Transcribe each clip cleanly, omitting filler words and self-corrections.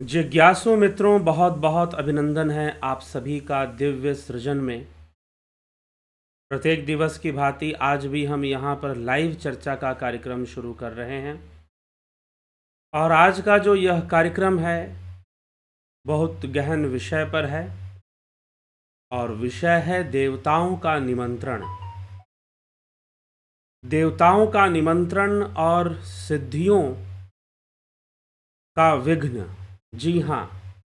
जिज्ञासु मित्रों, बहुत बहुत अभिनंदन है आप सभी का दिव्य सृजन में। प्रत्येक दिवस की भांति आज भी हम यहाँ पर लाइव चर्चा का कार्यक्रम शुरू कर रहे हैं और आज का जो यह कार्यक्रम है बहुत गहन विषय पर है और विषय है देवताओं का निमंत्रण। देवताओं का निमंत्रण और सिद्धियों का विघ्न। जी हाँ,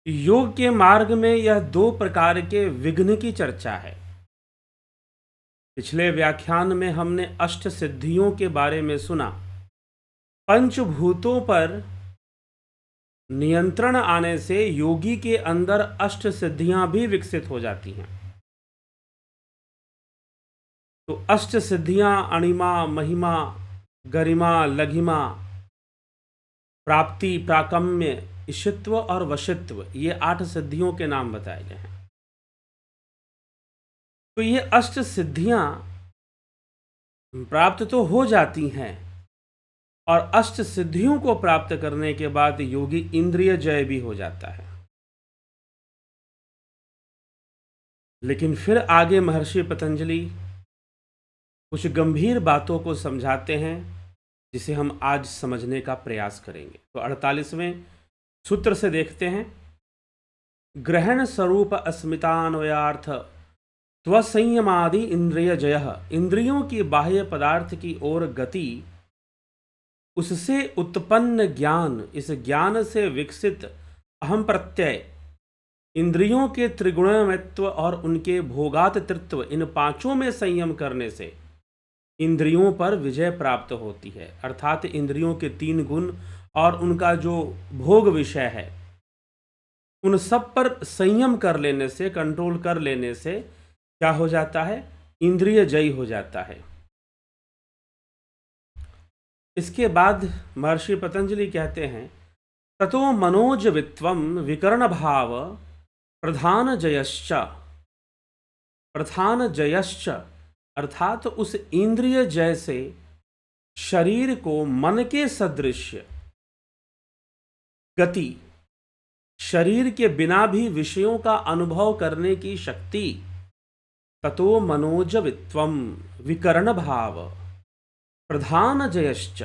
योग के मार्ग में यह दो प्रकार के विघ्न की चर्चा है। पिछले व्याख्यान में हमने अष्ट सिद्धियों के बारे में सुना। पंचभूतों पर नियंत्रण आने से योगी के अंदर अष्ट सिद्धियां भी विकसित हो जाती हैं। तो अष्ट सिद्धियां अणिमा, महिमा, गरिमा, लघिमा, प्राप्ति, प्राकम्य, ईशित्व और वशित्व, ये 8 सिद्धियों के नाम बताए गए हैं। तो ये अष्ट सिद्धियां प्राप्त तो हो जाती हैं और अष्ट सिद्धियों को प्राप्त करने के बाद योगी इंद्रिय जय भी हो जाता है। लेकिन फिर आगे महर्षि पतंजलि कुछ गंभीर बातों को समझाते हैं जिसे हम आज समझने का प्रयास करेंगे। तो 48वें सूत्र से देखते हैं। ग्रहण स्वरूप अस्मितान्वयार्थ त्वसंयमादि इंद्रिय जय। इंद्रियों की बाह्य पदार्थ की ओर गति, उससे उत्पन्न ज्ञान, इस ज्ञान से विकसित अहम प्रत्यय, इंद्रियों के त्रिगुणमयत्व और उनके भोगातृत्व, इन पांचों में संयम करने से इंद्रियों पर विजय प्राप्त होती है। अर्थात इंद्रियों के 3 गुण और उनका जो भोग विषय है, उन सब पर संयम कर लेने से, कंट्रोल कर लेने से क्या हो जाता है? इंद्रिय जयी हो जाता है। इसके बाद महर्षि पतंजलि कहते हैं, ततो मनोज वित्वम विकर्ण भाव प्रधान जयश्च। प्रधान जयश्च अर्थात उस इंद्रिय जय से शरीर को मन के सदृश गति, शरीर के बिना भी विषयों का अनुभव करने की शक्ति, ततो मनोज वित्वम विकर्ण भाव प्रधान जयश्च,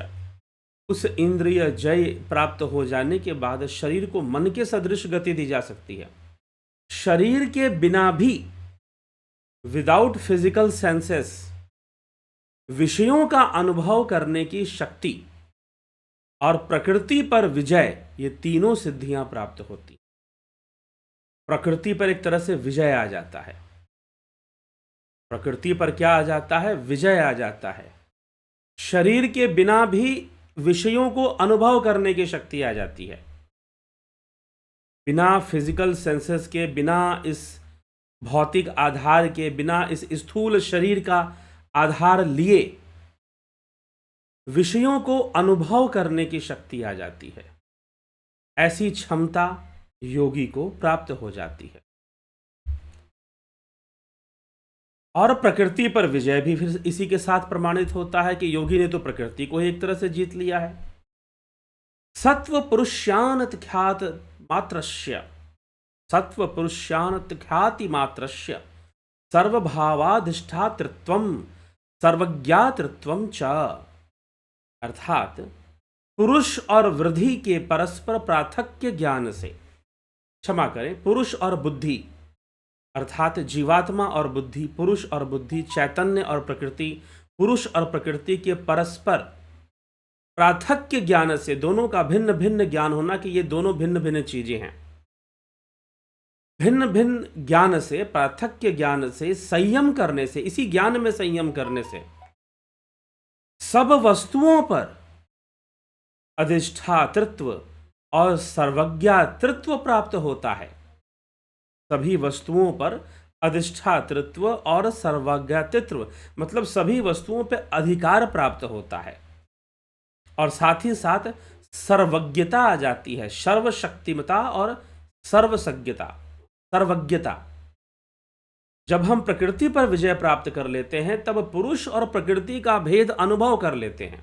उस इंद्रिय जय प्राप्त हो जाने के बाद शरीर को मन के सदृश गति दी जा सकती है। शरीर के बिना भी, विदाउट फिजिकल सेंसेस, विषयों का अनुभव करने की शक्ति और प्रकृति पर विजय, ये तीनों सिद्धियां प्राप्त होती। प्रकृति पर एक तरह से विजय आ जाता है। प्रकृति पर क्या आ जाता है? विजय आ जाता है। शरीर के बिना भी विषयों को अनुभव करने की शक्ति आ जाती है। बिना फिजिकल सेंसेस के, बिना इस भौतिक आधार के, बिना इस स्थूल शरीर का आधार लिए विषयों को अनुभव करने की शक्ति आ जाती है। ऐसी क्षमता योगी को प्राप्त हो जाती है। और प्रकृति पर विजय भी फिर इसी के साथ प्रमाणित होता है कि योगी ने तो प्रकृति को ही एक तरह से जीत लिया है। सत्व पुरुष्यानत ख्यात मात्रस्य, सत्व पुरुष्यानत ख्याति मात्रस्य सर्वभावाधिष्ठातृत्वम सर्वज्ञातृत्वम च। अर्थात पुरुष और वृद्धि के परस्पर प्राथक्य ज्ञान से, क्षमा करें, पुरुष और बुद्धि, अर्थात जीवात्मा और बुद्धि, पुरुष और बुद्धि, चैतन्य और प्रकृति, पुरुष और प्रकृति के परस्पर प्राथक्य ज्ञान से, दोनों का भिन्न भिन्न ज्ञान होना कि ये दोनों भिन्न भिन्न चीजें हैं। भिन्न भिन्न ज्ञान से, प्राथक्य ज्ञान से संयम करने से, इसी ज्ञान में संयम करने से सब वस्तुओं पर अधिष्ठातृत्व और सर्वज्ञातृत्व प्राप्त होता है। सभी वस्तुओं पर अधिष्ठातृत्व और सर्वज्ञातृत्व मतलब सभी वस्तुओं पर अधिकार प्राप्त होता है और साथ ही साथ सर्वज्ञता आ जाती है। सर्वशक्तिमता और सर्वज्ञता। जब हम प्रकृति पर विजय प्राप्त कर लेते हैं तब पुरुष और प्रकृति का भेद अनुभव कर लेते हैं।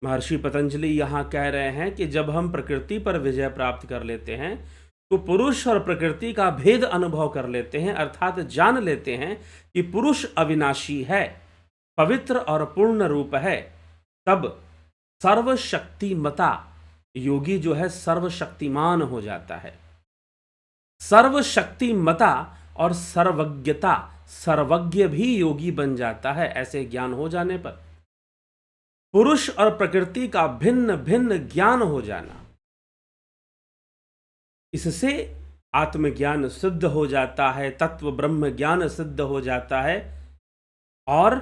महर्षि पतंजलि यहाँ कह रहे हैं कि जब हम प्रकृति पर विजय प्राप्त कर लेते हैं तो पुरुष और प्रकृति का भेद अनुभव कर लेते हैं, अर्थात जान लेते हैं कि पुरुष अविनाशी है, पवित्र और पूर्ण रूप है। तब सर्वशक्तिमता योगी जो है सर्वशक्तिमान हो जाता है। सर्वशक्तिमता और सर्वज्ञता, सर्वज्ञ भी योगी बन जाता है। ऐसे ज्ञान हो जाने पर पुरुष और प्रकृति का भिन्न भिन्न ज्ञान हो जाना, इससे आत्मज्ञान सिद्ध हो जाता है, तत्व ब्रह्म ज्ञान सिद्ध हो जाता है और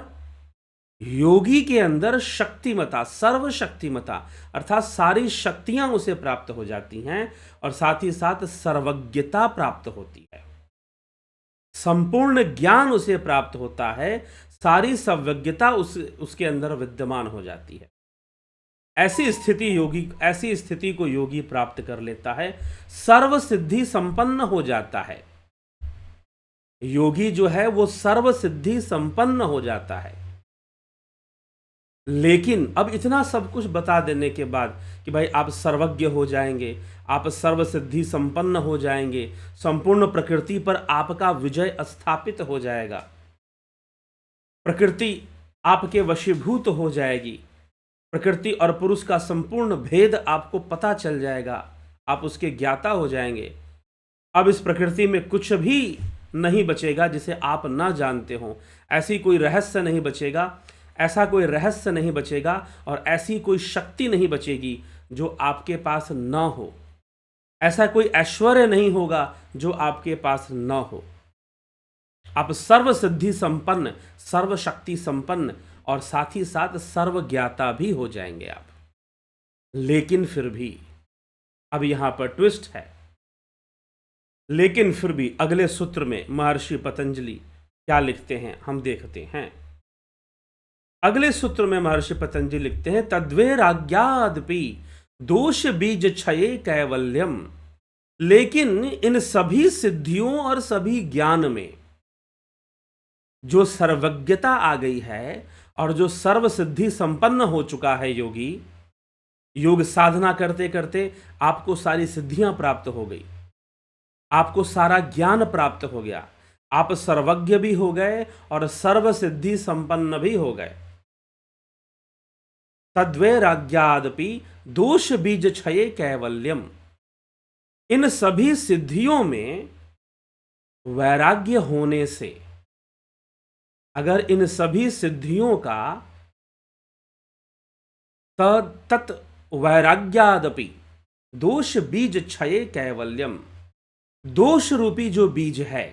योगी के अंदर शक्तिमता, सर्वशक्तिमता अर्थात सारी शक्तियां उसे प्राप्त हो जाती हैं और साथ ही साथ सर्वज्ञता प्राप्त होती है, संपूर्ण ज्ञान उसे प्राप्त होता है, सारी सर्वज्ञता उसके अंदर विद्यमान हो जाती है। ऐसी स्थिति को योगी प्राप्त कर लेता है, सर्व सिद्धि संपन्न हो जाता है। योगी जो है वो सर्व सिद्धि संपन्न हो जाता है। लेकिन अब इतना सब कुछ बता देने के बाद कि भाई आप सर्वज्ञ हो जाएंगे, आप सर्व सिद्धि संपन्न हो जाएंगे, संपूर्ण प्रकृति पर आपका विजय स्थापित हो जाएगा, प्रकृति आपके वशीभूत हो जाएगी, प्रकृति और पुरुष का संपूर्ण भेद आपको पता चल जाएगा, आप उसके ज्ञाता हो जाएंगे। अब इस प्रकृति में कुछ भी नहीं बचेगा जिसे आप ना जानते हो, ऐसी कोई रहस्य नहीं बचेगा, ऐसा कोई रहस्य नहीं बचेगा और ऐसी कोई शक्ति नहीं बचेगी जो आपके पास न हो, ऐसा कोई ऐश्वर्य नहीं होगा जो आपके पास न हो। आप सर्व सिद्धि संपन्न, सर्व शक्ति संपन्न और साथ ही साथ सर्व ज्ञाता भी हो जाएंगे आप। लेकिन फिर भी अब यहां पर ट्विस्ट है, लेकिन फिर भी अगले सूत्र में महर्षि पतंजलि क्या लिखते हैं हम देखते हैं। अगले सूत्र में महर्षि पतंजलि लिखते हैं, तद्वैराग्यादपि दोष बीज क्षये कैवल्यम। लेकिन इन सभी सिद्धियों और सभी ज्ञान में जो सर्वज्ञता आ गई है और जो सर्व सिद्धि संपन्न हो चुका है योगी, योग साधना करते करते आपको सारी सिद्धियां प्राप्त हो गई, आपको सारा ज्ञान प्राप्त हो गया, आप सर्वज्ञ भी हो गए और सर्व सिद्धि संपन्न भी हो गए। तद्वैराग्यादपि दोष बीज क्षये कैवल्यम। इन सभी सिद्धियों में वैराग्य होने से, अगर इन सभी सिद्धियों का तत् वैराग्यादपि दोष बीज क्षये कैवल्यम, दोष रूपी जो बीज है,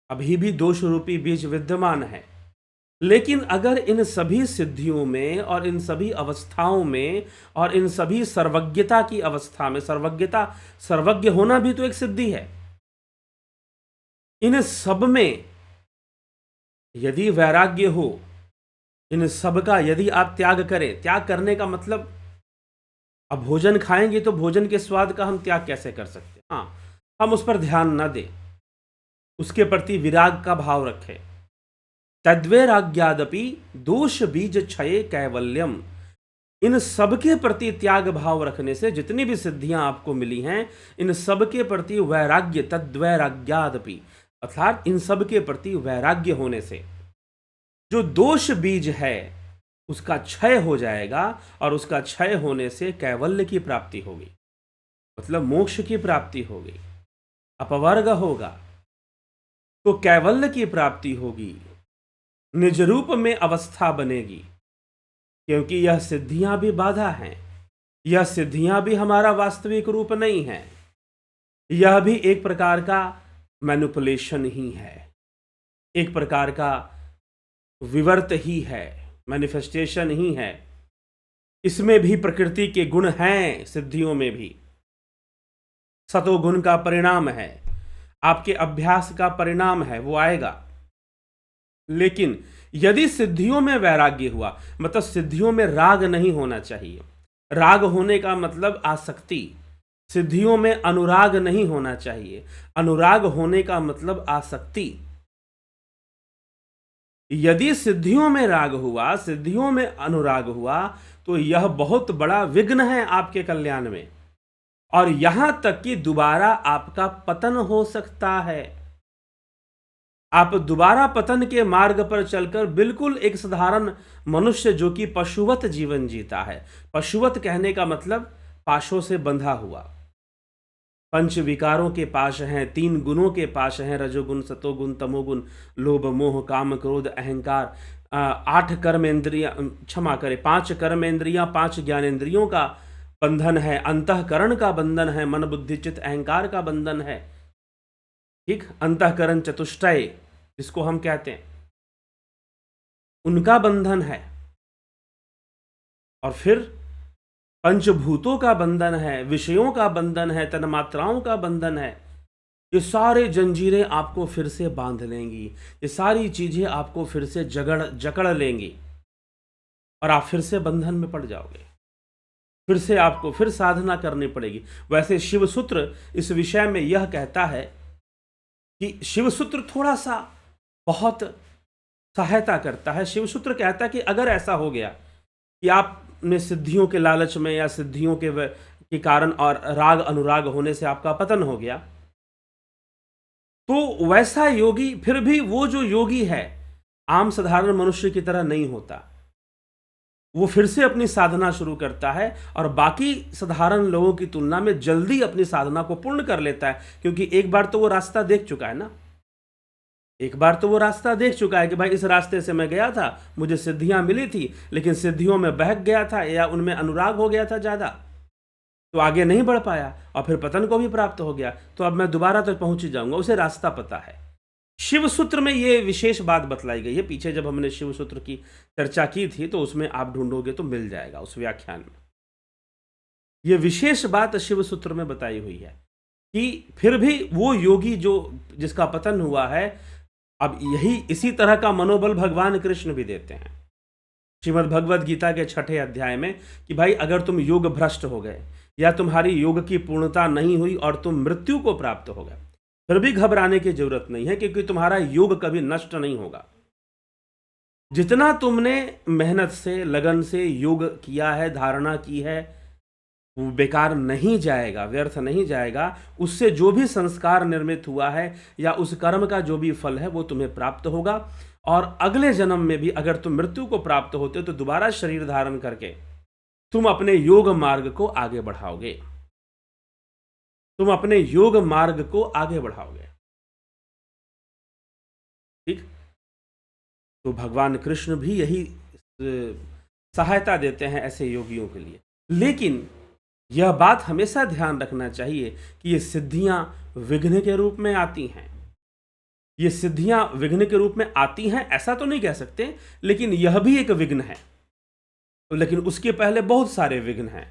अभी भी दोष रूपी बीज विद्यमान है, लेकिन अगर इन सभी सिद्धियों में और इन सभी अवस्थाओं में और इन सभी सर्वज्ञता की अवस्था में, सर्वज्ञ होना भी तो एक सिद्धि है, इन सब में यदि वैराग्य हो, इन सब का यदि आप त्याग करें, त्याग करने का मतलब, अब भोजन खाएंगे तो भोजन के स्वाद का हम त्याग कैसे कर सकते हैं? हाँ, हम उस पर ध्यान न दें, उसके प्रति विराग का भाव रखें। तद्वैराग्यादपि दोष बीज क्षये कैवल्यम। इन सब के प्रति त्याग भाव रखने से जितनी भी सिद्धियां आपको मिली हैं, इन सब के प्रति वैराग्य, तद्वैराग्यादपि अर्थात इन सब के प्रति वैराग्य होने से जो दोष बीज है उसका क्षय हो जाएगा और उसका क्षय होने से कैवल्य की प्राप्ति होगी, मतलब मोक्ष की प्राप्ति होगी, अपवर्ग होगा, तो कैवल्य की प्राप्ति होगी, निज रूप में अवस्था बनेगी। क्योंकि यह सिद्धियां भी बाधा हैं, यह सिद्धियां भी हमारा वास्तविक रूप नहीं है, यह भी एक प्रकार का मैनिपुलेशन ही है, एक प्रकार का विवर्त ही है, मैनिफेस्टेशन ही है। इसमें भी प्रकृति के गुण हैं, सिद्धियों में भी सतोगुण का परिणाम है, आपके अभ्यास का परिणाम है, वो आएगा। लेकिन यदि सिद्धियों में वैराग्य हुआ, मतलब सिद्धियों में राग नहीं होना चाहिए, राग होने का मतलब आसक्ति, सिद्धियों में अनुराग नहीं होना चाहिए, अनुराग होने का मतलब आसक्ति। यदि सिद्धियों में राग हुआ, सिद्धियों में अनुराग हुआ, तो यह बहुत बड़ा विघ्न है आपके कल्याण में, और यहां तक कि दोबारा आपका पतन हो सकता है। आप दोबारा पतन के मार्ग पर चलकर बिल्कुल एक साधारण मनुष्य जो कि पशुवत जीवन जीता है, पशुवत कहने का मतलब पाशों से बंधा हुआ, पंच विकारों के पाश हैं, 3 गुणों के पाश हैं, रजोगुण सतोगुण तमोगुण, लोभ मोह काम क्रोध अहंकार, 8 कर्मेंद्रियां, क्षमा करें 5 कर्मेंद्रियां, 5 ज्ञानेंद्रियों का बंधन है, अंतःकरण का बंधन है, मन बुद्धि चित्त अहंकार का बंधन है। ठीक, अंतःकरण चतुष्टय जिसको हम कहते हैं, उनका बंधन है, और फिर पंचभूतों का बंधन है, विषयों का बंधन है, तन्मात्राओं का बंधन है। ये सारे जंजीरें आपको फिर से बांध लेंगी, ये सारी चीजें आपको फिर से जकड़ लेंगी, और आप फिर से बंधन में पड़ जाओगे, फिर से आपको फिर साधना करनी पड़ेगी। वैसे शिवसूत्र इस विषय में यह कहता है कि शिवसूत्र थोड़ा सा बहुत सहायता करता है। शिवसूत्र कहता है कि अगर ऐसा हो गया कि आपने सिद्धियों के लालच में या सिद्धियों के कारण और राग अनुराग होने से आपका पतन हो गया, तो वैसा योगी फिर भी वो जो योगी है आम साधारण मनुष्य की तरह नहीं होता, वो फिर से अपनी साधना शुरू करता है और बाकी साधारण लोगों की तुलना में जल्दी अपनी साधना को पूर्ण कर लेता है, क्योंकि एक बार तो वो रास्ता देख चुका है ना, एक बार तो वो रास्ता देख चुका है कि भाई इस रास्ते से मैं गया था, मुझे सिद्धियां मिली थी, लेकिन सिद्धियों में बहक गया था या उनमें अनुराग हो गया था ज़्यादा, तो आगे नहीं बढ़ पाया और फिर पतन को भी प्राप्त हो गया, तो अब मैं दोबारा तक पहुंच ही जाऊंगा, उसे रास्ता पता है। शिव सूत्र में ये विशेष बात बतलाई गई है। पीछे जब हमने शिव सूत्र की चर्चा की थी तो उसमें आप ढूंढोगे तो मिल जाएगा, उस व्याख्यान में ये विशेष बात शिव सूत्र में बताई हुई है कि फिर भी वो योगी जो जिसका पतन हुआ है, अब यही इसी तरह का मनोबल भगवान कृष्ण भी देते हैं श्रीमद् भगवद गीता के 6ठे अध्याय में कि भाई अगर तुम योग भ्रष्ट हो गए या तुम्हारी योग की पूर्णता नहीं हुई और तुम मृत्यु को प्राप्त हो गए, फिर भी घबराने की जरूरत नहीं है, क्योंकि तुम्हारा योग कभी नष्ट नहीं होगा। जितना तुमने मेहनत से लगन से योग किया है, धारणा की है, वो बेकार नहीं जाएगा, व्यर्थ नहीं जाएगा। उससे जो भी संस्कार निर्मित हुआ है या उस कर्म का जो भी फल है वो तुम्हें प्राप्त होगा, और अगले जन्म में भी अगर तुम मृत्यु को प्राप्त होते हो तो दोबारा शरीर धारण करके तुम अपने योग मार्ग को आगे बढ़ाओगे, तुम अपने योग मार्ग को आगे बढ़ाओगे। ठीक, तो भगवान कृष्ण भी यही सहायता देते हैं ऐसे योगियों के लिए। लेकिन यह बात हमेशा ध्यान रखना चाहिए कि ये सिद्धियां विघ्न के रूप में आती हैं। ये सिद्धियां विघ्न के रूप में आती हैं ऐसा तो नहीं कह सकते, लेकिन यह भी एक विघ्न है। लेकिन उसके पहले बहुत सारे विघ्न हैं,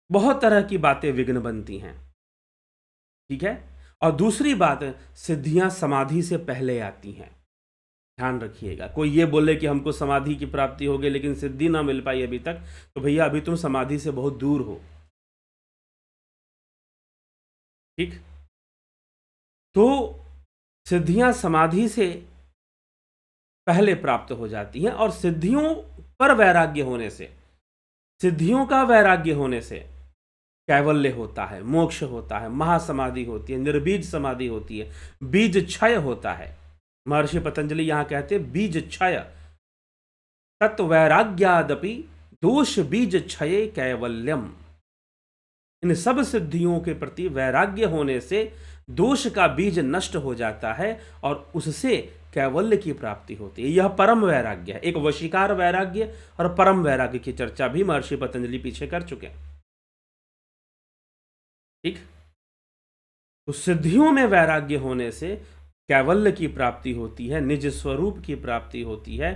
बहुत तरह की बातें विघ्न बनती हैं। ठीक है, और दूसरी बात, सिद्धियां समाधि से पहले आती हैं, ध्यान रखिएगा। कोई ये बोले कि हमको समाधि की प्राप्ति हो गई लेकिन सिद्धि ना मिल पाई अभी तक, तो भैया अभी तुम समाधि से बहुत दूर हो। ठीक, तो सिद्धियां समाधि से पहले प्राप्त हो जाती हैं, और सिद्धियों पर वैराग्य होने से, सिद्धियों का वैराग्य होने से कैवल्य होता है, मोक्ष होता है, महासमाधि होती है, निर्बीज समाधि होती है, बीज क्षय होता है। महर्षि पतंजलि यहां कहते हैं बीज क्षय तत्वैराग्यादपि दोष बीज क्षय कैवल्यम। इन सब सिद्धियों के प्रति वैराग्य होने से दोष का बीज नष्ट हो जाता है और उससे कैवल्य की प्राप्ति होती है। यह परम वैराग्य है। एक वशीकार वैराग्य और परम वैराग्य की चर्चा भी महर्षि पतंजलि पीछे कर चुके हैं। ठीक, तो सिद्धियों में वैराग्य होने से कैवल्य की प्राप्ति होती है, निज स्वरूप की प्राप्ति होती है।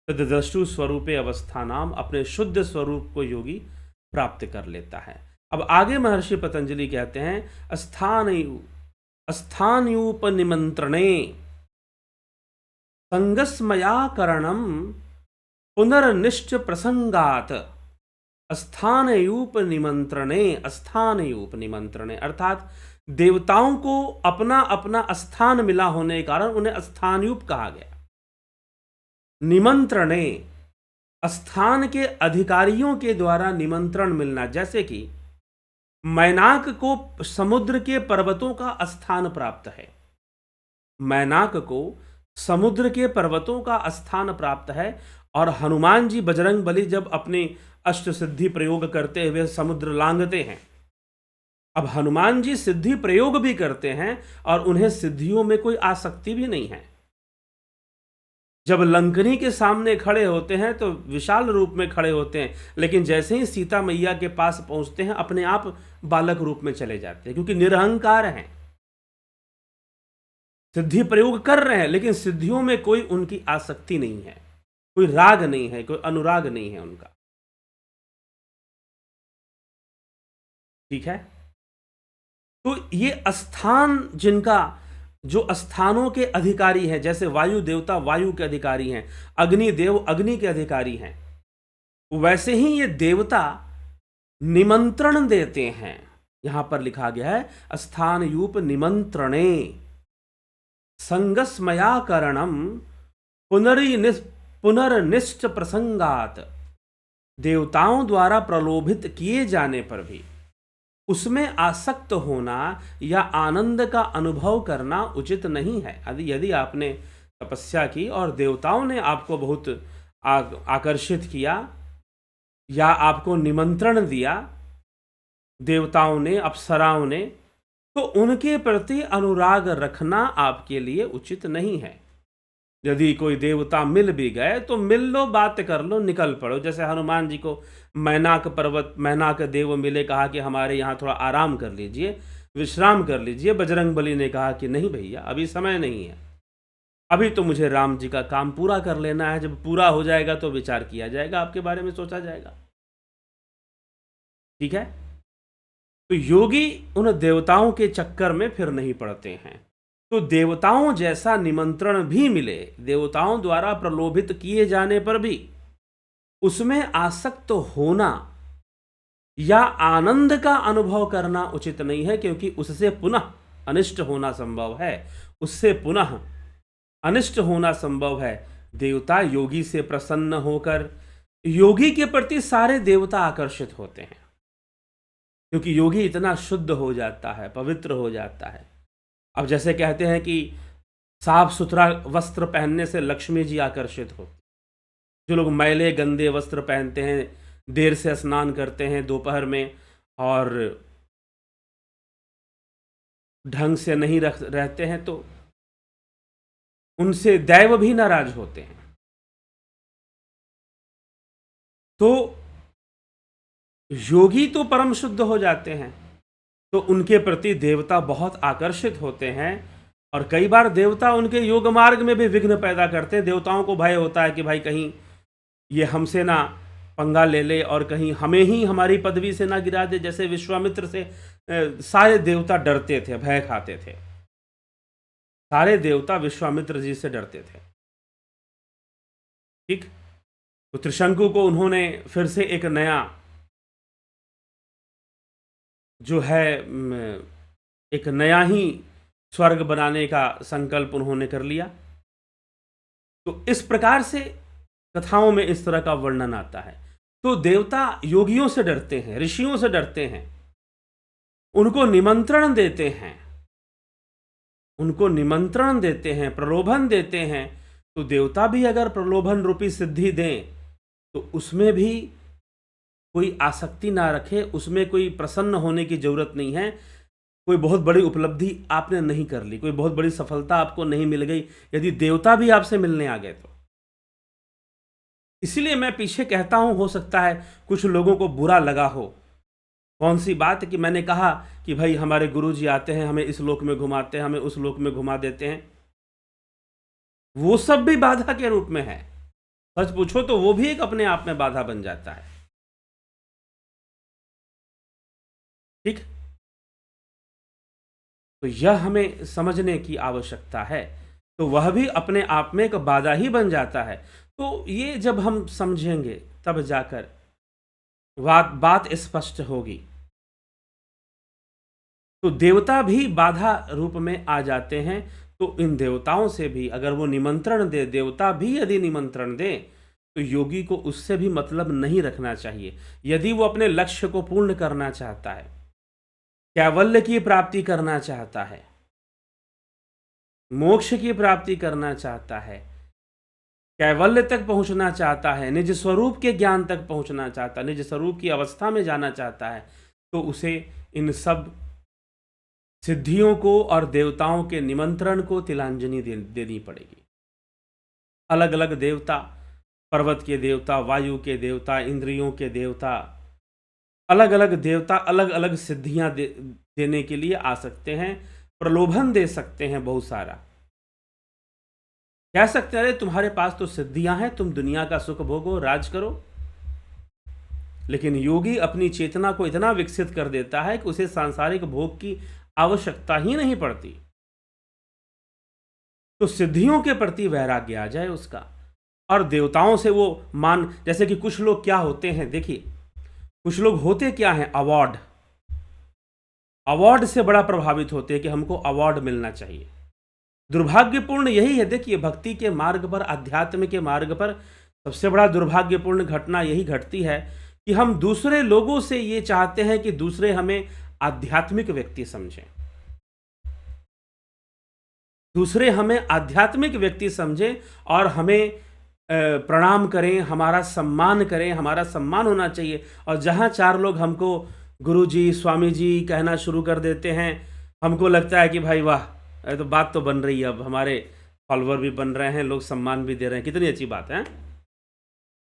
तद्द्रष्टु स्वरूपे अवस्थानाम, अपने शुद्ध स्वरूप को योगी प्राप्त कर लेता है। अब आगे महर्षि पतंजलि कहते हैं स्थानयूपनिमंत्रणे संगस्मयाकरणम पुनर्निश्च प्रसंगात। स्थानयूप निमंत्रणे अर्थात देवताओं को अपना अपना स्थान मिला होने के कारण उन्हें स्थानयूप कहा गया। निमंत्रणे, स्थान के अधिकारियों के द्वारा निमंत्रण मिलना, जैसे कि मैनाक को समुद्र के पर्वतों का स्थान प्राप्त है। मैनाक को समुद्र के पर्वतों का स्थान प्राप्त है और हनुमान जी बजरंग बली जब अपनी अष्ट सिद्धि प्रयोग करते हुए समुद्र लांघते हैं। अब हनुमान जी सिद्धि प्रयोग भी करते हैं और उन्हें सिद्धियों में कोई आसक्ति भी नहीं है। जब लंकनी के सामने खड़े होते हैं तो विशाल रूप में खड़े होते हैं, लेकिन जैसे ही सीता मैया के पास पहुंचते हैं अपने आप बालक रूप में चले जाते हैं, क्योंकि निरहंकार हैं। सिद्धि प्रयोग कर रहे हैं लेकिन सिद्धियों में कोई उनकी आसक्ति नहीं है, कोई राग नहीं है, कोई अनुराग नहीं है उनका। ठीक है, तो ये स्थान जिनका, जो स्थानों के अधिकारी हैं, जैसे वायु देवता वायु के अधिकारी हैं, अग्नि देव अग्नि के अधिकारी हैं, वैसे ही ये देवता निमंत्रण देते हैं। यहां पर लिखा गया है स्थान यूप निमंत्रणे संगस्मया करणम पुनर्निष्ठ प्रसंगात। देवताओं द्वारा प्रलोभित किए जाने पर भी उसमें आसक्त होना या आनंद का अनुभव करना उचित नहीं है। यदि आपने तपस्या की और देवताओं ने आपको बहुत आकर्षित किया या आपको निमंत्रण दिया, देवताओं ने, अप्सराओं ने, तो उनके प्रति अनुराग रखना आपके लिए उचित नहीं है। यदि कोई देवता मिल भी गए तो मिल लो, बात कर लो, निकल पड़ो। जैसे हनुमान जी को मैनाक पर्वत, मैनाक देव मिले, कहा कि हमारे यहाँ थोड़ा आराम कर लीजिए, विश्राम कर लीजिए। बजरंग बली ने कहा कि नहीं भैया, अभी समय नहीं है, अभी तो मुझे राम जी का काम पूरा कर लेना है। जब पूरा हो जाएगा तो विचार किया जाएगा, आपके बारे में सोचा जाएगा। ठीक है, तो योगी उन देवताओं के चक्कर में फिर नहीं पड़ते हैं। तो देवताओं जैसा निमंत्रण भी मिले, देवताओं द्वारा प्रलोभित किए जाने पर भी उसमें आसक्त होना या आनंद का अनुभव करना उचित नहीं है, क्योंकि उससे पुनः अनिष्ट होना संभव है, उससे पुनः अनिष्ट होना संभव है। देवता योगी से प्रसन्न होकर, योगी के प्रति सारे देवता आकर्षित होते हैं, क्योंकि योगी इतना शुद्ध हो जाता है, पवित्र हो जाता है। अब जैसे कहते हैं कि साफ सुथरा वस्त्र पहनने से लक्ष्मी जी आकर्षित होती। जो लोग मैले गंदे वस्त्र पहनते हैं, देर से स्नान करते हैं दोपहर में और ढंग से नहीं रहते हैं, तो उनसे दैव भी नाराज होते हैं। तो योगी तो परम शुद्ध हो जाते हैं, तो उनके प्रति देवता बहुत आकर्षित होते हैं। और कई बार देवता उनके योग मार्ग में भी विघ्न पैदा करते हैं। देवताओं को भय होता है कि भाई कहीं ये हमसे ना पंगा ले ले और कहीं हमें ही हमारी पदवी से ना गिरा दे। जैसे विश्वामित्र से सारे देवता डरते थे, भय खाते थे, सारे देवता विश्वामित्र जी से डरते थे। ठीक, तो त्रिशंकु को उन्होंने फिर से एक नया जो है, एक नया ही स्वर्ग बनाने का संकल्प उन्होंने कर लिया। तो इस प्रकार से कथाओं में इस तरह का वर्णन आता है। तो देवता योगियों से डरते हैं, ऋषियों से डरते हैं, उनको निमंत्रण देते हैं, उनको निमंत्रण देते हैं, प्रलोभन देते हैं। तो देवता भी अगर प्रलोभन रूपी सिद्धि दें तो उसमें भी कोई आसक्ति ना रखे, उसमें कोई प्रसन्न होने की जरूरत नहीं है। कोई बहुत बड़ी उपलब्धि आपने नहीं कर ली, कोई बहुत बड़ी सफलता आपको नहीं मिल गई, यदि देवता भी आपसे मिलने आ गए तो। इसलिए मैं पीछे कहता हूं, हो सकता है कुछ लोगों को बुरा लगा हो। कौन सी बात कि मैंने कहा कि भाई हमारे गुरुजी आते हैं, हमें इस लोक में घुमाते हैं, हमें उस लोक में घुमा देते हैं। वो सब भी बाधा के रूप में है। सच पूछो तो वो भी एक अपने आप में बाधा बन जाता है। ठीक, तो यह हमें समझने की आवश्यकता है। तो वह भी अपने आप में एक बाधा ही बन जाता है। तो ये जब हम समझेंगे तब जाकर बात स्पष्ट होगी। तो देवता भी बाधा रूप में आ जाते हैं। तो इन देवताओं से भी अगर वो निमंत्रण दे, देवता भी यदि निमंत्रण दे, तो योगी को उससे भी मतलब नहीं रखना चाहिए। यदि वो अपने लक्ष्य को पूर्ण करना चाहता है, कैवल्य की प्राप्ति करना चाहता है, मोक्ष की प्राप्ति करना चाहता है, कैवल्य तक पहुंचना चाहता है, निज स्वरूप के ज्ञान तक पहुंचना चाहता है, निज स्वरूप की अवस्था में जाना चाहता है, तो उसे इन सब सिद्धियों को और देवताओं के निमंत्रण को तिलांजलि देनी पड़ेगी। अलग अलग देवता, पर्वत के देवता, वायु के देवता, इंद्रियों के देवता, अलग अलग देवता अलग अलग सिद्धियां देने के लिए आ सकते हैं, प्रलोभन दे सकते हैं बहुत सारा। कह सकते हैं अरे तुम्हारे पास तो सिद्धियां हैं, तुम दुनिया का सुख भोगो, राज करो। लेकिन योगी अपनी चेतना को इतना विकसित कर देता है कि उसे सांसारिक भोग की आवश्यकता ही नहीं पड़ती। तो सिद्धियों के प्रति वैराग्य आ जाए उसका, और देवताओं से वो मान, जैसे कि कुछ लोग क्या होते हैं, देखिए कुछ लोग होते क्या हैं, अवार्ड से बड़ा प्रभावित होते हैं कि हमको अवार्ड मिलना चाहिए। दुर्भाग्यपूर्ण यही है, देखिए भक्ति के मार्ग पर, अध्यात्म के मार्ग पर सबसे बड़ा दुर्भाग्यपूर्ण घटना यही घटती है कि हम दूसरे लोगों से ये चाहते हैं कि दूसरे हमें आध्यात्मिक व्यक्ति समझें, दूसरे हमें आध्यात्मिक व्यक्ति समझें और हमें प्रणाम करें, हमारा सम्मान करें, हमारा सम्मान होना चाहिए। और जहाँ चार लोग हमको गुरुजी, स्वामी जी कहना शुरू कर देते हैं, हमको लगता है कि भाई वाह, तो बात तो बन रही है, अब हमारे फॉलोअर भी बन रहे हैं, लोग सम्मान भी दे रहे हैं, कितनी अच्छी बात है।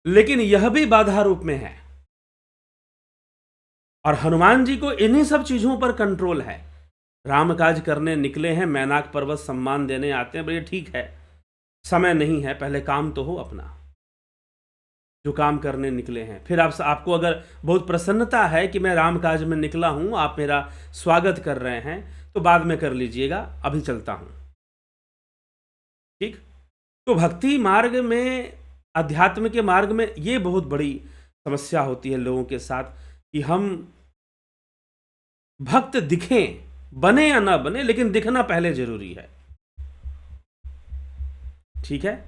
लेकिन यह भी बाधा रूप में है, और हनुमान जी को इन्हीं सब चीज़ों पर कंट्रोल है। राम काज करने निकले हैं, मैनाक पर्वत सम्मान देने आते हैं, भैया ठीक है, समय नहीं है, पहले काम तो हो अपना, जो काम करने निकले हैं। फिर आपको अगर बहुत प्रसन्नता है कि मैं राम काज में निकला हूं, आप मेरा स्वागत कर रहे हैं, तो बाद में कर लीजिएगा, अभी चलता हूं, ठीक। तो भक्ति मार्ग में, अध्यात्म के मार्ग में ये बहुत बड़ी समस्या होती है लोगों के साथ कि हम भक्त दिखें, बने या ना बने, लेकिन दिखना पहले जरूरी है, ठीक है।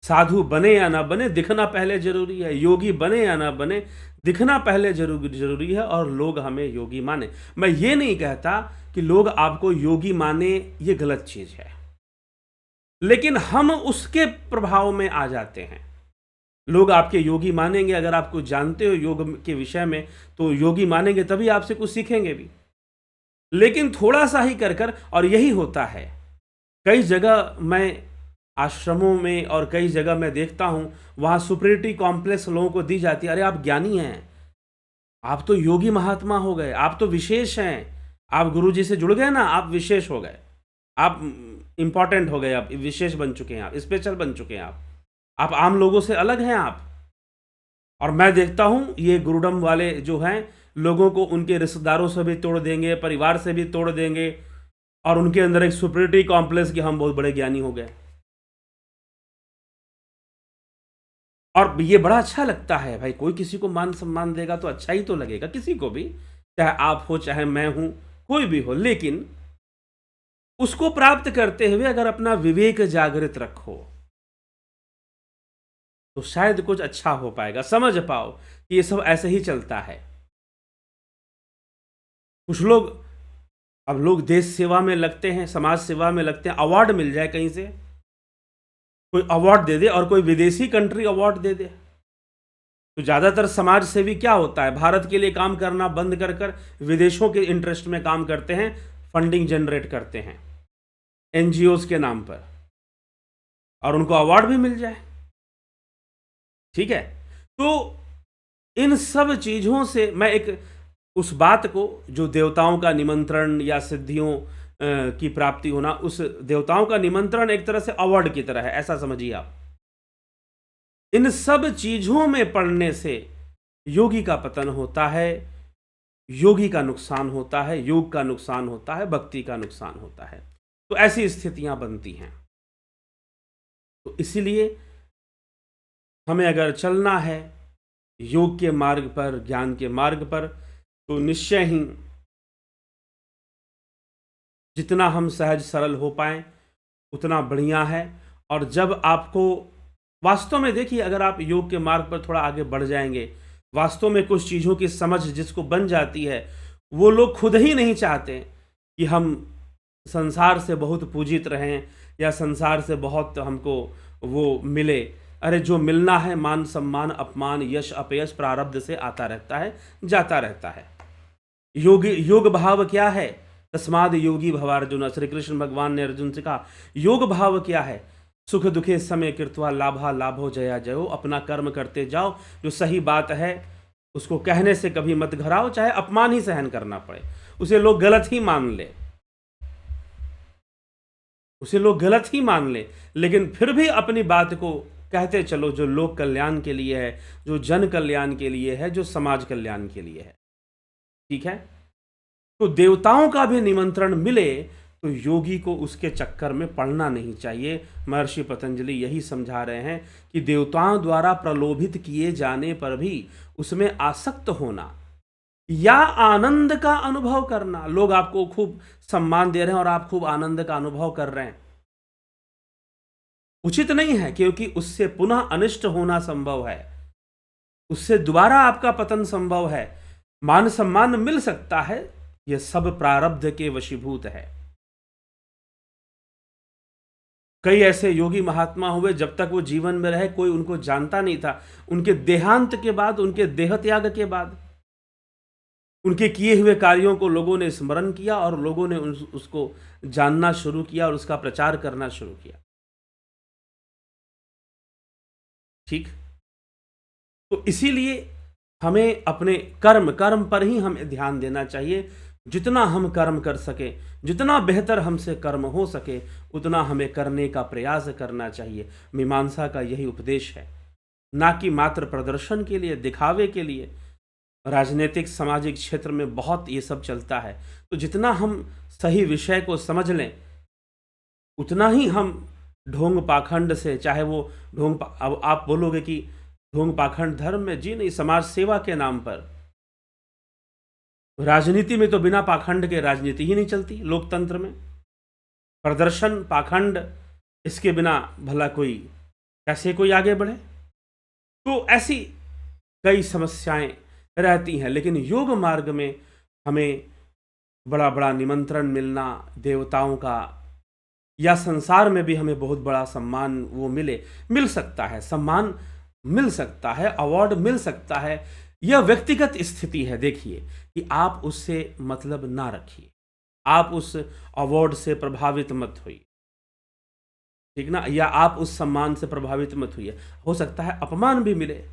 साधु बने या ना बने, दिखना पहले जरूरी है। योगी बने या ना बने, दिखना पहले जरूरी है, और लोग हमें योगी माने। मैं ये नहीं कहता कि लोग आपको योगी माने, ये गलत चीज है, लेकिन हम उसके प्रभाव में आ जाते हैं। लोग आपके योगी मानेंगे, अगर आप कुछ जानते हो योग के विषय में, तो योगी मानेंगे, तभी आपसे कुछ सीखेंगे भी। लेकिन थोड़ा सा ही कर और यही होता है कई जगह, मैं आश्रमों में और कई जगह मैं देखता हूं, वहां सुपीरियरिटी कॉम्प्लेक्स लोगों को दी जाती है। अरे आप ज्ञानी हैं, आप तो योगी महात्मा हो गए, आप तो विशेष हैं, आप गुरु जी से जुड़ गए ना, आप विशेष हो गए, आप इंपॉर्टेंट हो गए, आप विशेष बन चुके हैं, आप स्पेशल बन चुके हैं, आप आम लोगों से अलग हैं आप। और मैं देखता हूं ये गुरुडम वाले जो हैं, लोगों को उनके रिश्तेदारों से भी तोड़ देंगे, परिवार से भी तोड़ देंगे, और उनके अंदर एक सुपीरियरिटी कॉम्प्लेक्स कि हम बहुत बड़े ज्ञानी हो गए। और ये बड़ा अच्छा लगता है भाई, कोई किसी को मान सम्मान देगा तो अच्छा ही तो लगेगा, किसी को भी, चाहे आप हो चाहे मैं हूं, कोई भी हो। लेकिन उसको प्राप्त करते हुए अगर अपना विवेक जागृत रखो, तो शायद कुछ अच्छा हो पाएगा, समझ पाओ कि ये सब ऐसे ही चलता है। कुछ लोग, अब लोग देश सेवा में लगते हैं, समाज सेवा में लगते हैं, अवार्ड मिल जाए कहीं से, कोई अवार्ड दे दे और कोई विदेशी कंट्री अवार्ड दे दे, तो ज़्यादातर समाज सेवी क्या होता है, भारत के लिए काम करना बंद कर विदेशों के इंटरेस्ट में काम करते हैं, फंडिंग जनरेट करते हैं एनजीओज के नाम पर, और उनको अवार्ड भी मिल जाए, ठीक है। तो इन सब चीज़ों से मैं एक उस बात को, जो देवताओं का निमंत्रण या सिद्धियों की प्राप्ति होना, उस देवताओं का निमंत्रण एक तरह से अवार्ड की तरह है, ऐसा समझिए आप। इन सब चीजों में पड़ने से योगी का पतन होता है, योगी का नुकसान होता है, योग का नुकसान होता है, भक्ति का नुकसान होता है। तो ऐसी स्थितियां बनती हैं। तो इसीलिए हमें अगर चलना है योग के मार्ग पर, ज्ञान के मार्ग पर, तो निश्चय ही जितना हम सहज सरल हो पाए उतना बढ़िया है। और जब आपको वास्तव में देखिए, अगर आप योग के मार्ग पर थोड़ा आगे बढ़ जाएंगे, वास्तव में कुछ चीज़ों की समझ जिसको बन जाती है, वो लोग खुद ही नहीं चाहते कि हम संसार से बहुत पूजित रहें या संसार से बहुत हमको वो मिले। अरे जो मिलना है, मान सम्मान अपमान यश अपयश प्रारब्ध से आता रहता है, जाता रहता है। योग भाव क्या है? तस्माद योगी भवार्जुन, श्री कृष्ण भगवान ने अर्जुन से कहा योग भाव क्या है? सुख दुखे समय कृत्वा लाभा लाभो जया जयो, अपना कर्म करते जाओ, जो सही बात है उसको कहने से कभी मत घराओ, चाहे अपमान ही सहन करना पड़े, उसे लोग गलत ही मान ले, उसे लोग गलत ही मान ले, लेकिन फिर भी अपनी बात को कहते चलो, जो लोक कल्याण के लिए है, जो जन कल्याण के लिए है, जो समाज कल्याण के लिए है। ठीक है, तो देवताओं का भी निमंत्रण मिले तो योगी को उसके चक्कर में पड़ना नहीं चाहिए। महर्षि पतंजलि यही समझा रहे हैं कि देवताओं द्वारा प्रलोभित किए जाने पर भी उसमें आसक्त होना या आनंद का अनुभव करना, लोग आपको खूब सम्मान दे रहे हैं और आप खूब आनंद का अनुभव कर रहे हैं, उचित नहीं है, क्योंकि उससे पुनः अनिष्ट होना संभव है, उससे दोबारा आपका पतन संभव है। मान सम्मान मिल सकता है, यह सब प्रारब्ध के वशीभूत है। कई ऐसे योगी महात्मा हुए, जब तक वो जीवन में रहे कोई उनको जानता नहीं था। उनके देहांत के बाद, उनके देह त्याग के बाद उनके किए हुए कार्यों को लोगों ने स्मरण किया और लोगों ने उसको जानना शुरू किया और उसका प्रचार करना शुरू किया। ठीक, तो इसीलिए हमें अपने कर्म पर ही हमें ध्यान देना चाहिए। जितना हम कर्म कर सके, जितना बेहतर हमसे कर्म हो सके, उतना हमें करने का प्रयास करना चाहिए। मीमांसा का यही उपदेश है, ना कि मात्र प्रदर्शन के लिए, दिखावे के लिए। राजनीतिक सामाजिक क्षेत्र में बहुत ये सब चलता है, तो जितना हम सही विषय को समझ लें, उतना ही हम ढोंग पाखंड से, चाहे वो अब आप बोलोगे कि ढोंग पाखंड धर्म में, जी नहीं, समाज सेवा के नाम पर। राजनीति में तो बिना पाखंड के राजनीति ही नहीं चलती। लोकतंत्र में प्रदर्शन पाखंड, इसके बिना भला कोई कैसे कोई आगे बढ़े? तो ऐसी कई समस्याएं रहती हैं, लेकिन योग मार्ग में हमें बड़ा बड़ा निमंत्रण मिलना देवताओं का, या संसार में भी हमें बहुत बड़ा सम्मान वो मिल सकता है, सम्मान मिल सकता है, अवार्ड मिल सकता है। यह व्यक्तिगत स्थिति है। देखिए कि आप उससे मतलब ना रखिए, आप उस अवार्ड से प्रभावित मत होइए, ठीक ना, या आप उस सम्मान से प्रभावित मत होइए। हो सकता है अपमान भी मिले,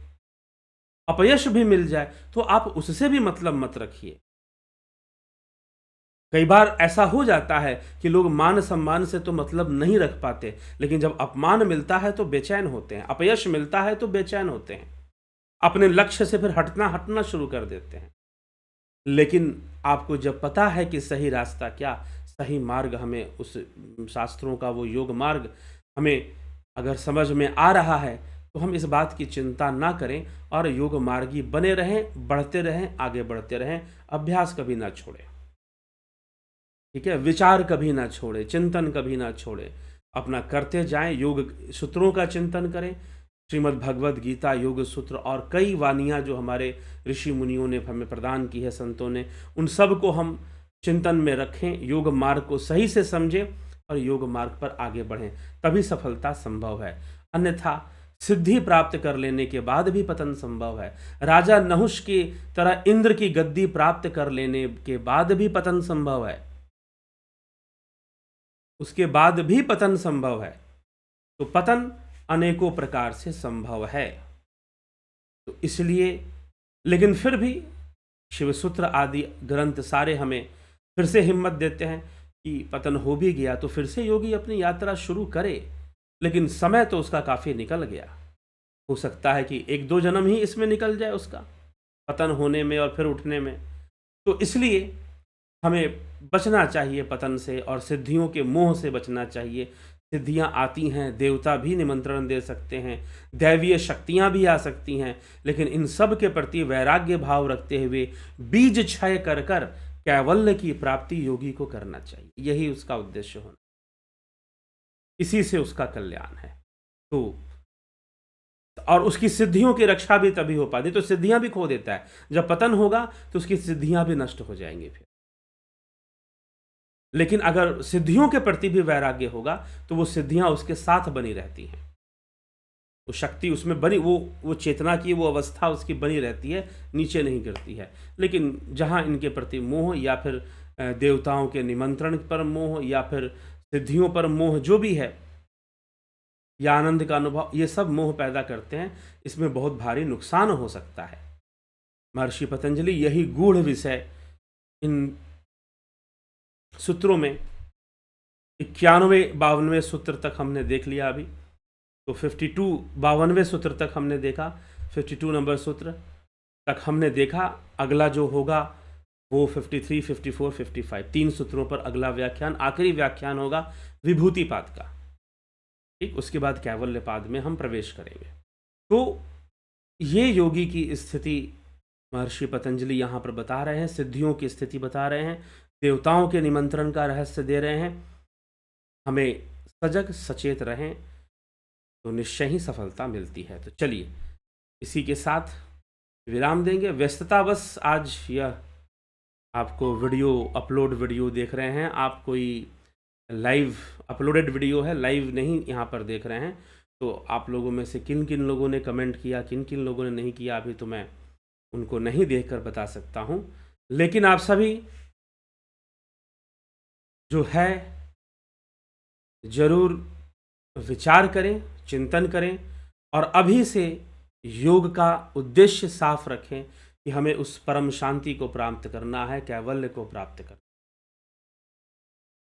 अपयश भी मिल जाए, तो आप उससे भी मतलब मत रखिए। कई बार ऐसा हो जाता है कि लोग मान सम्मान से तो मतलब नहीं रख पाते, लेकिन जब अपमान मिलता है तो बेचैन होते हैं, अपयश मिलता है तो बेचैन होते हैं, अपने लक्ष्य से फिर हटना शुरू कर देते हैं। लेकिन आपको जब पता है कि सही रास्ता क्या, सही मार्ग हमें उस शास्त्रों का वो योग मार्ग हमें अगर समझ में आ रहा है, तो हम इस बात की चिंता ना करें और योग मार्गी बने रहें, बढ़ते रहें, आगे बढ़ते रहें, अभ्यास कभी ना छोड़ें। ठीक है, विचार कभी ना छोड़े, चिंतन कभी ना छोड़े, अपना करते जाएं, योग सूत्रों का चिंतन करें। श्रीमद् भगवद गीता योग सूत्र और कई वानियाँ जो हमारे ऋषि मुनियों ने हमें प्रदान की है, संतों ने, उन सब को हम चिंतन में रखें, योग मार्ग को सही से समझें और योग मार्ग पर आगे बढ़ें, तभी सफलता संभव है। अन्यथा सिद्धि प्राप्त कर लेने के बाद भी पतन संभव है। राजा नहुष की तरह इंद्र की गद्दी प्राप्त कर लेने के बाद भी पतन संभव है, उसके बाद भी पतन संभव है। तो पतन अनेकों प्रकार से संभव है। तो इसलिए, लेकिन फिर भी शिवसूत्र आदि ग्रंथ सारे हमें फिर से हिम्मत देते हैं कि पतन हो भी गया तो फिर से योगी अपनी यात्रा शुरू करे, लेकिन समय तो उसका काफ़ी निकल गया। हो सकता है कि 1-2 जन्म ही इसमें निकल जाए उसका, पतन होने में और फिर उठने में। तो इसलिए हमें बचना चाहिए पतन से और सिद्धियों के मोह से बचना चाहिए। सिद्धियां आती हैं, देवता भी निमंत्रण दे सकते हैं, दैवीय शक्तियां भी आ सकती हैं, लेकिन इन सब के प्रति वैराग्य भाव रखते हुए बीज क्षय कर कर कैवल्य की प्राप्ति योगी को करना चाहिए। यही उसका उद्देश्य होना, इसी से उसका कल्याण है। तो और उसकी सिद्धियों की रक्षा भी तभी हो पाती, तो सिद्धियां भी खो देता है। जब पतन होगा तो उसकी सिद्धियां भी नष्ट हो जाएंगी फिर। लेकिन अगर सिद्धियों के प्रति भी वैराग्य होगा तो वो सिद्धियां उसके साथ बनी रहती हैं, वो शक्ति उसमें बनी, वो चेतना की वो अवस्था उसकी बनी रहती है, नीचे नहीं गिरती है। लेकिन जहाँ इनके प्रति मोह या फिर देवताओं के निमंत्रण पर मोह या फिर सिद्धियों पर मोह जो भी है, या आनंद का अनुभव, ये सब मोह पैदा करते हैं, इसमें बहुत भारी नुकसान हो सकता है। महर्षि पतंजलि यही गूढ़ विषय इन सूत्रों में 91-52वें सूत्र तक हमने देख लिया अभी। तो 52वें सूत्र तक हमने देखा, 52 नंबर सूत्र तक हमने देखा। अगला जो होगा वो 53, 54, 55 तीन सूत्रों पर अगला व्याख्यान, आखिरी व्याख्यान होगा विभूतिपाद का। ठीक, उसके बाद कैवल्यपाद में हम प्रवेश करेंगे। तो ये योगी की स्थिति महर्षि पतंजलि यहाँ पर बता रहे हैं, सिद्धियों की स्थिति बता रहे हैं, देवताओं के निमंत्रण का रहस्य दे रहे हैं। हमें सजग सचेत रहें तो निश्चय ही सफलता मिलती है। तो चलिए इसी के साथ विराम देंगे। व्यस्तता बस आज यह आपको अपलोड वीडियो देख रहे हैं, आप कोई लाइव अपलोडेड वीडियो है, लाइव नहीं यहाँ पर देख रहे हैं। तो आप लोगों में से किन किन लोगों ने कमेंट किया, किन किन लोगों ने नहीं किया, अभी तो मैं उनको नहीं देखकर बता सकता हूँ। लेकिन आप सभी जो है जरूर विचार करें, चिंतन करें और अभी से योग का उद्देश्य साफ रखें कि हमें उस परम शांति को प्राप्त करना है, कैवल्य को प्राप्त करना,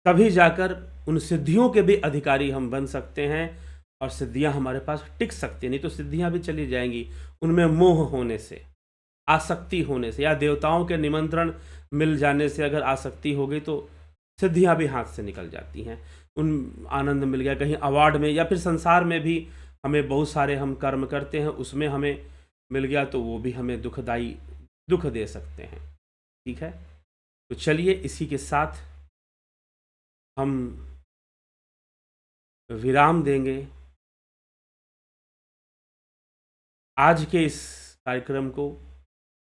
तभी जाकर उन सिद्धियों के भी अधिकारी हम बन सकते हैं और सिद्धियां हमारे पास टिक सकती हैं। नहीं तो सिद्धियां भी चली जाएंगी, उनमें मोह होने से, आसक्ति होने से, या देवताओं के निमंत्रण मिल जाने से अगर आसक्ति हो गई तो सिद्धियां भी हाथ से निकल जाती हैं। उन आनंद मिल गया कहीं अवार्ड में, या फिर संसार में भी हमें बहुत सारे हम कर्म करते हैं उसमें हमें मिल गया तो वो भी हमें दुख दे सकते हैं। ठीक है, तो चलिए इसी के साथ हम विराम देंगे आज के इस कार्यक्रम को।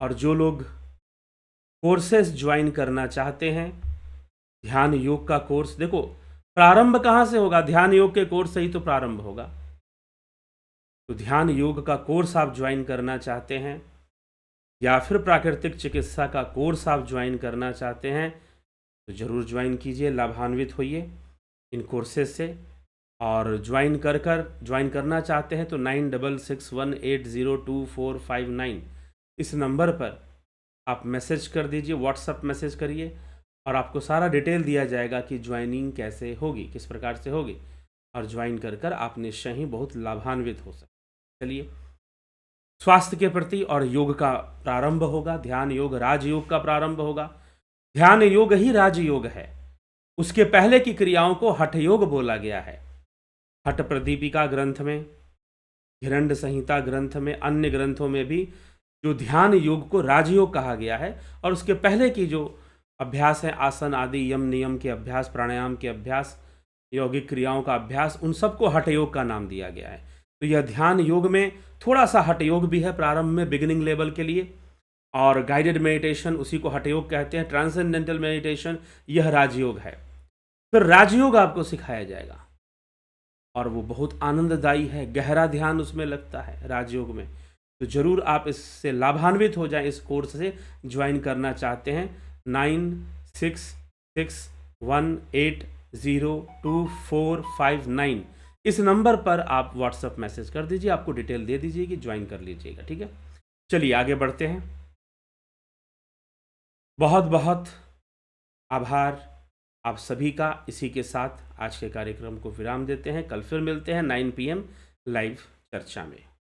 और जो लोग कोर्सेस ज्वाइन करना चाहते हैं, ध्यान योग का कोर्स, देखो प्रारंभ कहाँ से होगा, ध्यान योग के कोर्स से ही तो प्रारंभ होगा। तो ध्यान योग का कोर्स आप ज्वाइन करना चाहते हैं या फिर प्राकृतिक चिकित्सा का कोर्स आप ज्वाइन करना चाहते हैं तो ज़रूर ज्वाइन कीजिए, लाभान्वित होइए इन कोर्सेज से। और ज्वाइन करना चाहते हैं तो 9661802459 इस नंबर पर आप मैसेज कर दीजिए, व्हाट्सएप मैसेज करिए और आपको सारा डिटेल दिया जाएगा कि ज्वाइनिंग कैसे होगी, किस प्रकार से होगी, और ज्वाइन कर आप निश्चय ही बहुत लाभान्वित हो सकते। चलिए, स्वास्थ्य के प्रति और योग का प्रारंभ होगा, ध्यान योग राजयोग का प्रारंभ होगा। ध्यान योग ही राजयोग है, उसके पहले की क्रियाओं को हठ योग बोला गया है। हठ प्रदीपिका ग्रंथ में, हिरण्य संहिता ग्रंथ में, अन्य ग्रंथों में भी जो ध्यान योग को राजयोग कहा गया है। और उसके पहले की जो अभ्यास है, आसन आदि यम नियम के अभ्यास, प्राणायाम के अभ्यास, यौगिक क्रियाओं का अभ्यास, उन सबको हठ योग का नाम दिया गया है। तो यह ध्यान योग में थोड़ा सा हठ योग भी है प्रारंभ में, बिगिनिंग लेवल के लिए। और गाइडेड मेडिटेशन, उसी को हठ योग कहते हैं। ट्रांसेंडेंटल मेडिटेशन, यह राजयोग है। फिर राजयोग आपको सिखाया जाएगा और वो बहुत आनंददायी है, गहरा ध्यान उसमें लगता है राजयोग में। तो ज़रूर आप इससे लाभान्वित हो जाएं, इस कोर्स से ज्वाइन करना चाहते हैं। 9661802459 इस नंबर पर आप व्हाट्सएप मैसेज कर दीजिए, आपको डिटेल दे दीजिए कि ज्वाइन कर लीजिएगा। ठीक है, चलिए आगे बढ़ते हैं। बहुत बहुत आभार आप सभी का। इसी के साथ आज के कार्यक्रम को विराम देते हैं। कल फिर मिलते हैं 9 PM लाइव चर्चा में।